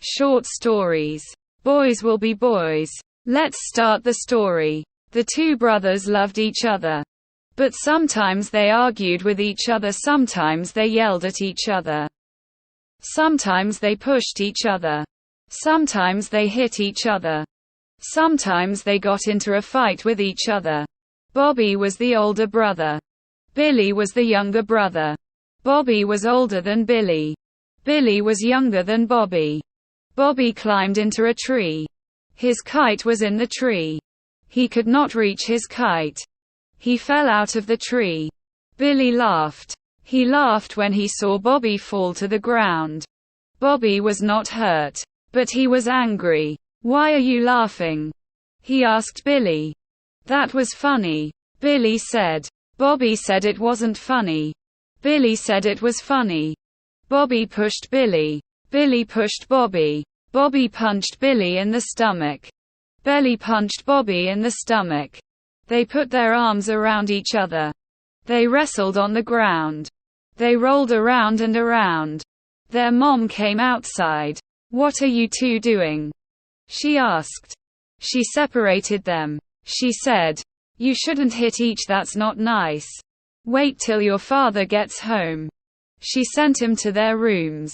Short stories. Boys will be boys. Let's start the story. The two brothers loved each other. But sometimes they argued with each other, sometimes they yelled at each other. Sometimes they pushed each other. Sometimes they hit each other. Sometimes they got into a fight with each other. Bobby was the older brother. Billy was the younger brother. Bobby was older than Billy. Billy was younger than Bobby. Bobby climbed into a tree. His kite was in the tree. He could not reach his kite. He fell out of the tree. Billy laughed. He laughed when he saw Bobby fall to the ground. Bobby was not hurt, but he was angry. "Why are you laughing?" he asked Billy. "That was funny," Billy said. Bobby said it wasn't funny. Billy said it was funny. Bobby pushed Billy. Billy pushed Bobby. Bobby punched Billy in the stomach. Billy punched Bobby in the stomach. They put their arms around each other. They wrestled on the ground. They rolled around and around. Their mom came outside. "What are you two doing?" she asked. She separated them. She said, "You shouldn't hit each, that's not nice. Wait till your father gets home." She sent him to their rooms.